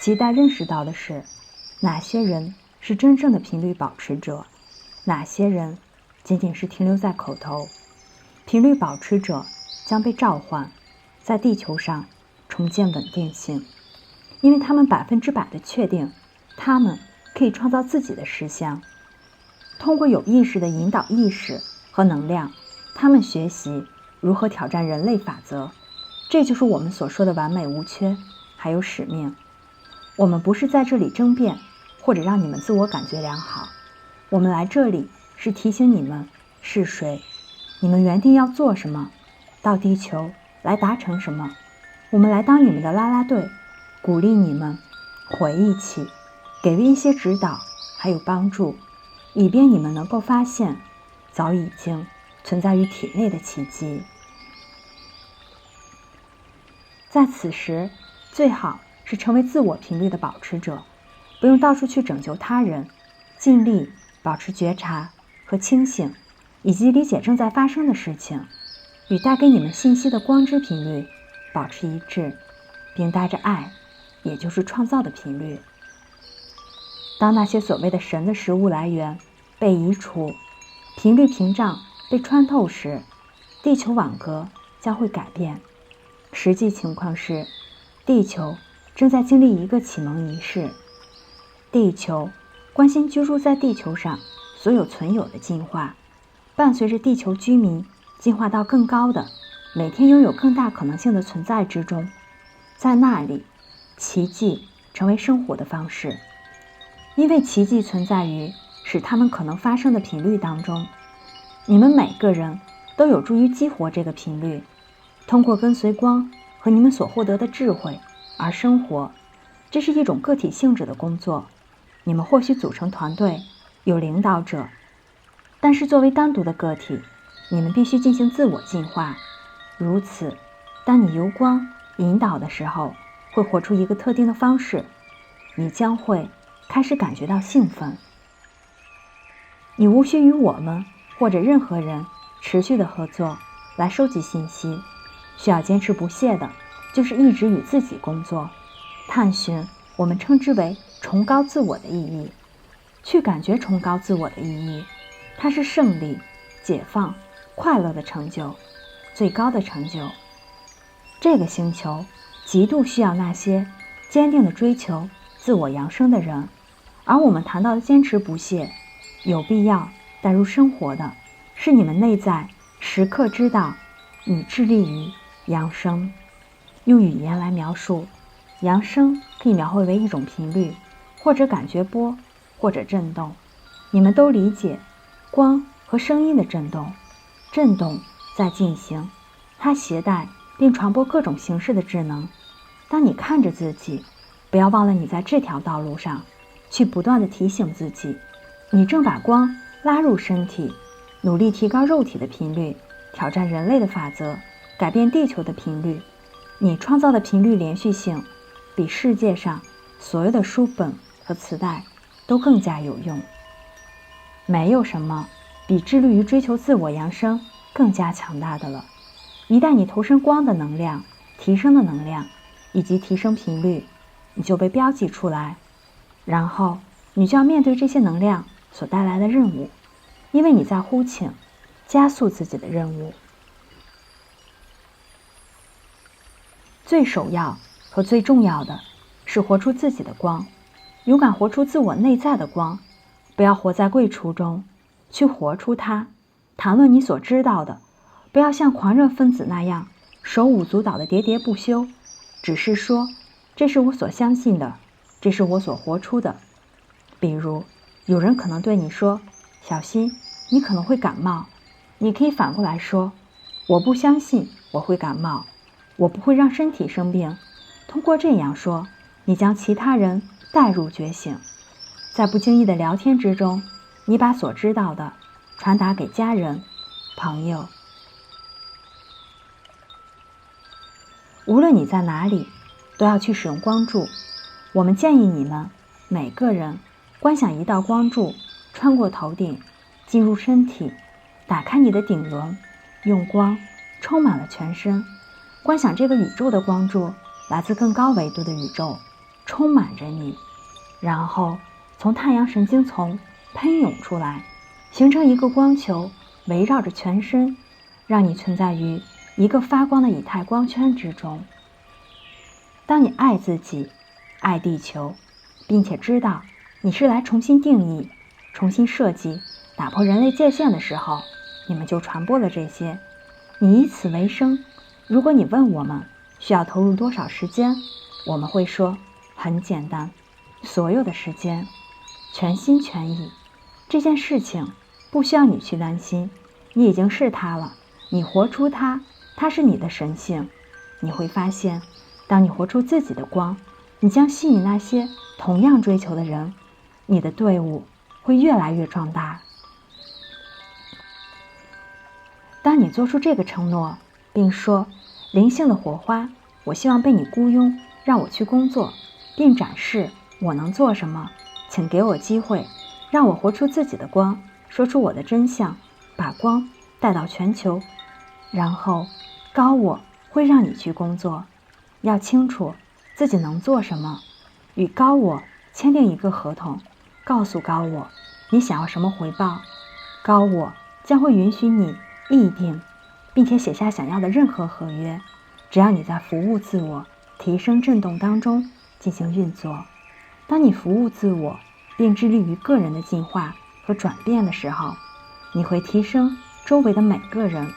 期待认识到的是，哪些人是真正的频率保持者，哪些人仅仅是停留在口头。频率保持者将被召唤，在地球上重建稳定性，因为他们100%的确定，他们可以创造自己的实相。通过有意识的引导意识和能量，他们学习如何挑战人类法则。这就是我们所说的完美无缺，还有使命。我们不是在这里争辩，或者让你们自我感觉良好。我们来这里是提醒你们是谁，你们原定要做什么，到地球来达成什么。我们来当你们的啦啦队，鼓励你们，回忆起，给予一些指导，还有帮助，以便你们能够发现早已经存在于体内的奇迹。在此时，最好是成为自我频率的保持者，不用到处去拯救他人，尽力保持觉察和清醒，以及理解正在发生的事情，与带给你们信息的光之频率保持一致，并带着爱，也就是创造的频率。当那些所谓的神的食物来源被移除，频率屏障被穿透时，地球网格将会改变。实际情况是，地球正在经历一个启蒙仪式。地球关心居住在地球上所有存有的进化，伴随着地球居民进化到更高的，每天拥有更大可能性的存在之中。在那里，奇迹成为生活的方式，因为奇迹存在于使它们可能发生的频率当中。你们每个人都有助于激活这个频率，通过跟随光和你们所获得的智慧而生活。这是一种个体性质的工作。你们或许组成团队，有领导者，但是作为单独的个体，你们必须进行自我进化。如此，当你由光引导的时候，会活出一个特定的方式，你将会开始感觉到兴奋。你无需与我们或者任何人持续的合作来收集信息，需要坚持不懈的就是一直与自己工作，探寻我们称之为崇高自我的意义，去感觉崇高自我的意义。它是胜利、解放、快乐的成就，最高的成就。这个星球极度需要那些坚定的追求自我扬升的人，而我们谈到的坚持不懈，有必要带入生活的是你们内在时刻知道你致力于扬升。用语言来描述，扬升可以描绘为一种频率，或者感觉波，或者震动。你们都理解光和声音的震动，震动在进行，它携带并传播各种形式的智能。当你看着自己，不要忘了你在这条道路上，去不断地提醒自己，你正把光拉入身体，努力提高肉体的频率，挑战人类的法则，改变地球的频率。你创造的频率连续性比世界上所有的书本和磁带都更加有用。没有什么比致力于追求自我扬升更加强大的了。一旦你投身光的能量、提升的能量以及提升频率，你就被标记出来，然后你就要面对这些能量所带来的任务，因为你在呼请加速自己的任务。最首要和最重要的是活出自己的光，勇敢活出自我内在的光，不要活在贵厨中，去活出它。谈论你所知道的，不要像狂热分子那样手舞足蹈的喋喋不休，只是说这是我所相信的，这是我所活出的。比如有人可能对你说，小心你可能会感冒，你可以反过来说，我不相信我会感冒，我不会让身体生病。通过这样说，你将其他人带入觉醒。在不经意的聊天之中，你把所知道的传达给家人、朋友。无论你在哪里，都要去使用光柱。我们建议你们每个人观想一道光柱穿过头顶，进入身体，打开你的顶轮，用光充满了全身。观想这个宇宙的光柱来自更高维度的宇宙，充满着你，然后从太阳神经丛喷涌出来，形成一个光球，围绕着全身，让你存在于一个发光的以太光圈之中。当你爱自己，爱地球，并且知道你是来重新定义、重新设计、打破人类界限的时候，你们就传播了这些。你以此为生。如果你问我们需要投入多少时间，我们会说很简单，所有的时间，全心全意。这件事情不需要你去担心，你已经是它了，你活出它，它是你的神性。你会发现，当你活出自己的光，你将吸引那些同样追求的人，你的队伍会越来越壮大。当你做出这个承诺，并说灵性的火花，我希望被你雇佣，让我去工作，并展示我能做什么，请给我机会，让我活出自己的光，说出我的真相，把光带到全球。然后高我会让你去工作，要清楚自己能做什么，与高我签订一个合同，告诉高我你想要什么回报，高我将会允许你议定并且写下想要的任何合约，只要你在服务自我、提升振动当中进行运作。当你服务自我并致力于个人的进化和转变的时候，你会提升周围的每个人，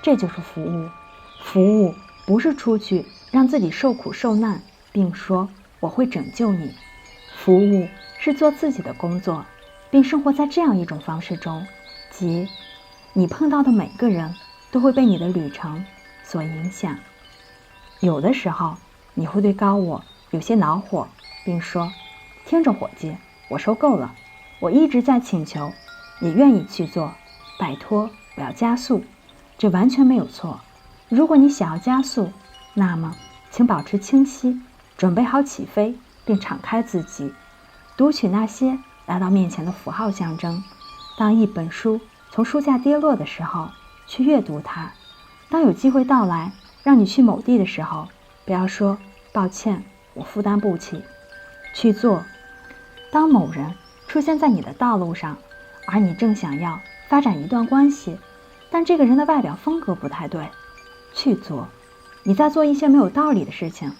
这就是服务。服务不是出去让自己受苦受难并说我会拯救你，服务是做自己的工作，并生活在这样一种方式中，即你碰到的每个人都会被你的旅程所影响。有的时候你会对高我有些恼火，并说听着伙计，我受够了，我一直在请求，也愿意去做，拜托我要加速。这完全没有错。如果你想要加速，那么请保持清晰，准备好起飞，并敞开自己，读取那些来到面前的符号象征。当一本书从书架跌落的时候，去阅读它。当有机会到来让你去某地的时候，不要说抱歉，我负担不起，去做。当某人出现在你的道路上，而你正想要发展一段关系，但这个人的外表风格不太对，去做。你在做一些没有道理的事情，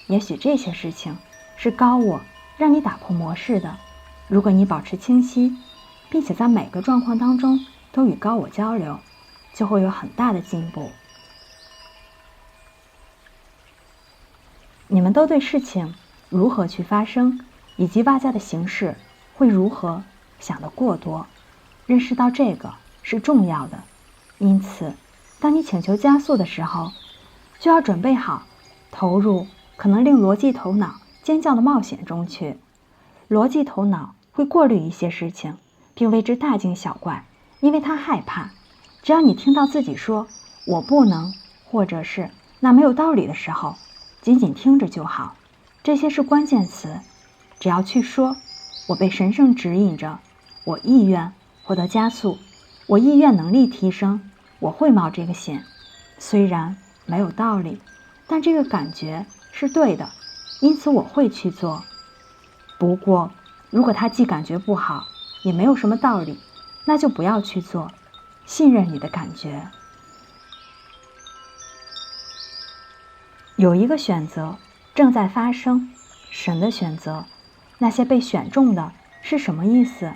也许这些事情是高我让你打破模式的。如果你保持清晰，并且在每个状况当中都与高我交流，就会有很大的进步。你们都对事情如何去发生，以及外在的形式会如何想得过多，认识到这个是重要的。因此当你请求加速的时候，就要准备好投入可能令逻辑头脑尖叫的冒险中去。逻辑头脑会过滤一些事情，并为之大惊小怪，因为他害怕。只要你听到自己说我不能，或者是那没有道理的时候，仅仅听着就好。这些是关键词，只要去说我被神圣指引着，我意愿获得加速，我意愿能力提升，我会冒这个险。虽然没有道理，但这个感觉是对的，因此我会去做。不过如果他既感觉不好，也没有什么道理，那就不要去做，信任你的感觉。有一个选择正在发生，神的选择。那些被选中的是什么意思？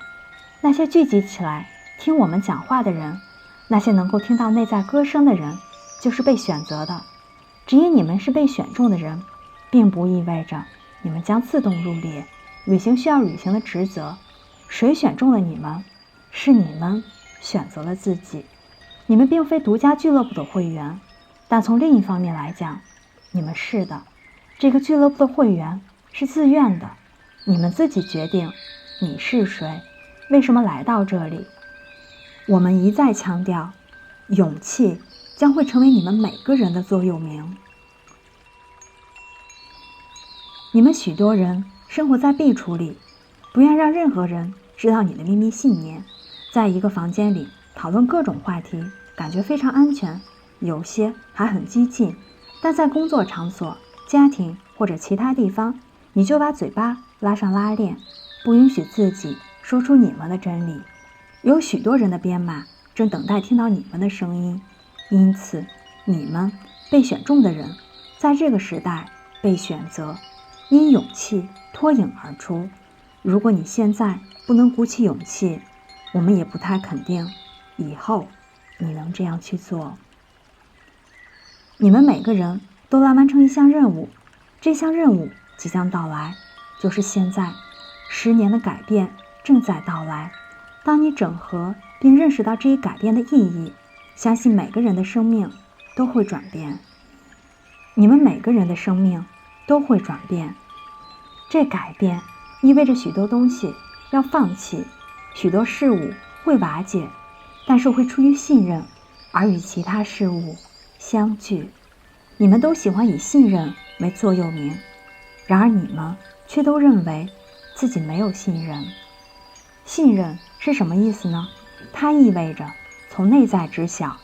那些聚集起来听我们讲话的人，那些能够听到内在歌声的人，就是被选择的。只因你们是被选中的人，并不意味着你们将自动入列，履行需要履行的职责。谁选中了你们？是你们选择了自己。你们并非独家俱乐部的会员，但从另一方面来讲，你们是的。这个俱乐部的会员是自愿的，你们自己决定你是谁，为什么来到这里。我们一再强调，勇气将会成为你们每个人的座右铭。你们许多人生活在壁橱里，不愿让任何人知道你的秘密信念，在一个房间里讨论各种话题，感觉非常安全，有些还很激进，但在工作场所、家庭或者其他地方，你就把嘴巴拉上拉链，不允许自己说出你们的真理。有许多人的编码正等待听到你们的声音，因此你们被选中的人在这个时代被选择，因勇气脱颖而出。如果你现在不能鼓起勇气，我们也不太肯定以后你能这样去做。你们每个人都来完成一项任务，这项任务即将到来，就是现在。10年的改变正在到来。当你整合并认识到这一改变的意义，相信每个人的生命都会转变。你们每个人的生命都会转变。这改变意味着许多东西要放弃，许多事物会瓦解，但是会出于信任而与其他事物相聚。你们都喜欢以信任为座右铭，然而你们却都认为自己没有信任。信任是什么意思呢？它意味着从内在知晓，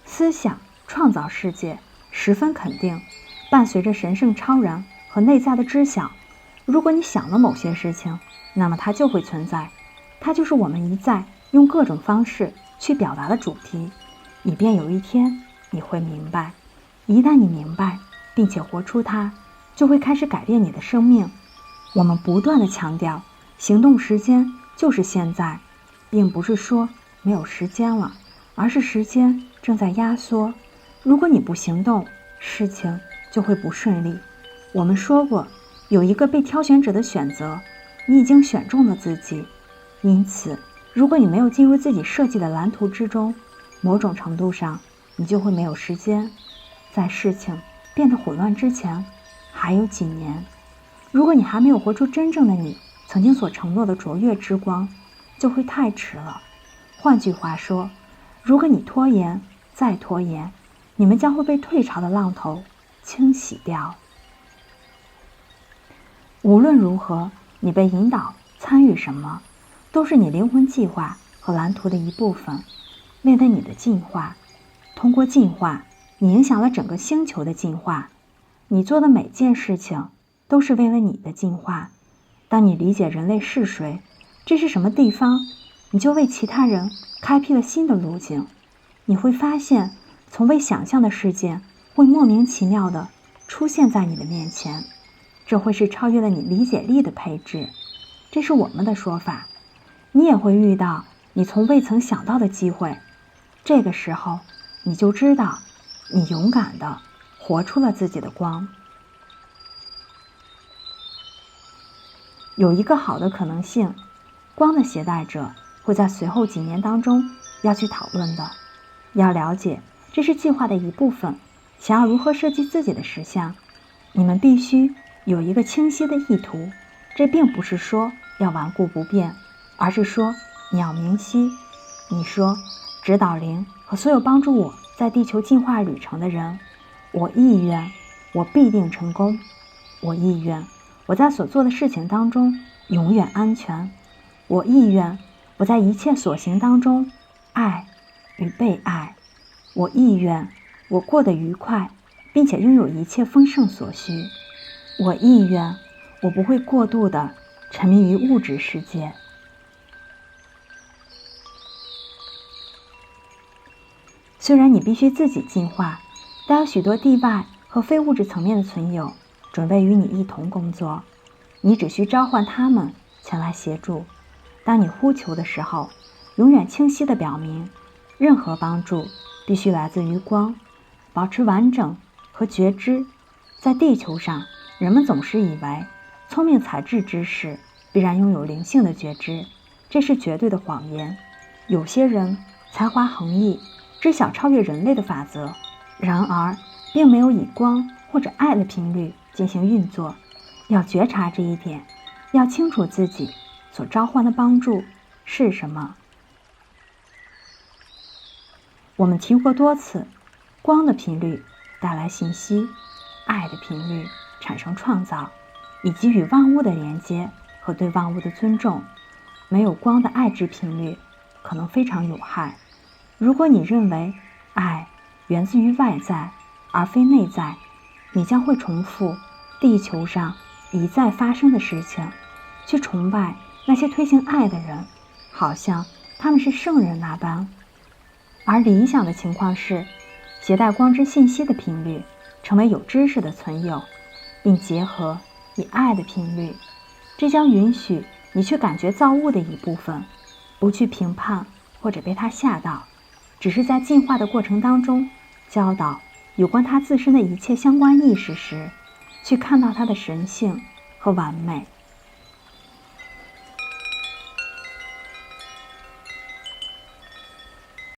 思想创造世界，十分肯定，伴随着神圣超然和内在的知晓。如果你想了某些事情，那么它就会存在。它就是我们一再用各种方式去表达的主题，以便有一天你会明白。一旦你明白并且活出它，就会开始改变你的生命。我们不断地强调，行动时间就是现在，并不是说没有时间了，而是时间正在压缩。如果你不行动，事情就会不顺利。我们说过，有一个被挑选者的选择，你已经选中了自己。因此，如果你没有进入自己设计的蓝图之中，某种程度上，你就会没有时间。在事情变得混乱之前，还有几年。如果你还没有活出真正的你曾经所承诺的卓越之光，就会太迟了。换句话说，如果你拖延，再拖延，你们将会被退潮的浪头清洗掉。无论如何，你被引导参与什么，都是你灵魂计划和蓝图的一部分，为了你的进化。通过进化，你影响了整个星球的进化。你做的每件事情都是为了你的进化。当你理解人类是谁，这是什么地方，你就为其他人开辟了新的路径。你会发现，从未想象的事件会莫名其妙地出现在你的面前，这会是超越了你理解力的配置，这是我们的说法。你也会遇到你从未曾想到的机会，这个时候你就知道你勇敢地活出了自己的光。有一个好的可能性，光的携带者会在随后几年当中要去讨论的。要了解这是计划的一部分，想要如何设计自己的实相，你们必须有一个清晰的意图。这并不是说要顽固不变，而是说你要明晰。你说，指导灵和所有帮助我在地球进化旅程的人，我意愿我必定成功，我意愿我在所做的事情当中永远安全，我意愿我在一切所行当中爱与被爱，我意愿我过得愉快，并且拥有一切丰盛所需，我意愿我不会过度的沉迷于物质世界。虽然你必须自己进化，但有许多地外和非物质层面的存有准备与你一同工作，你只需召唤他们前来协助。当你呼求的时候，永远清晰地表明，任何帮助必须来自于光。保持完整和觉知。在地球上，人们总是以为聪明才智之士必然拥有灵性的觉知，这是绝对的谎言。有些人才华横溢，知晓超越人类的法则，然而并没有以光或者爱的频率进行运作。要觉察这一点，要清楚自己所召唤的帮助是什么。我们提过多次，光的频率带来信息，爱的频率产生创造，以及与万物的连接和对万物的尊重。没有光的爱之频率可能非常有害。如果你认为爱源自于外在而非内在，你将会重复地球上一再发生的事情，去崇拜那些推行爱的人，好像他们是圣人那般。而理想的情况是，携带光之信息的频率成为有知识的存有，并结合以爱的频率，这将允许你去感觉造物的一部分，不去评判或者被它吓到，只是在进化的过程当中教导有关它自身的一切相关意识时，去看到它的神性和完美。